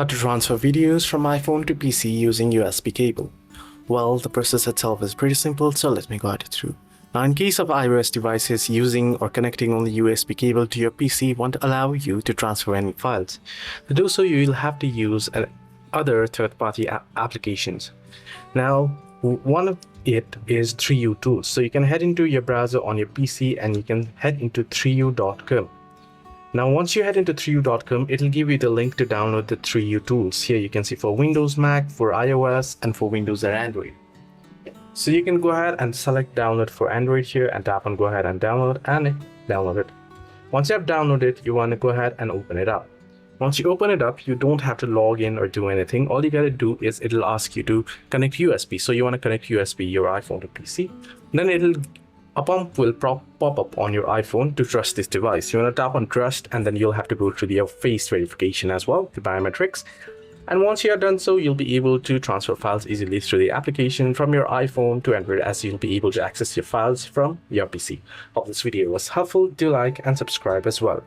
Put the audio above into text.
How to transfer videos from iPhone to PC using USB cable. Well, the process itself is pretty simple, so let me guide it through. Now, in case of iOS devices, using or connecting only USB cable to your PC won't allow you to transfer any files. To do so, you'll have to use other third-party applications. Now, one of it is 3U Tools. So you can head into your browser on your PC and you can head into 3u.com. Now, once you head into 3u.com, it'll give you the link to download the 3U tools. Here you can see for Windows, Mac, for iOS, and for Windows and Android. So you can go ahead and select download for Android here and tap on go ahead and download it. Once you have downloaded, you want to go ahead and open it up. Once you open it up, you don't have to log in or do anything. All you got to do is it'll ask you to connect USB. So you want to connect USB your iPhone to PC. Then a prompt will pop up on your iPhone to trust this device. You want to tap on trust, and then you'll have to go through your face verification as well, the biometrics. And once you are done so, you'll be able to transfer files easily through the application from your iPhone to Android, as you'll be able to access your files from your PC. Hope this video was helpful. Do like and subscribe as well.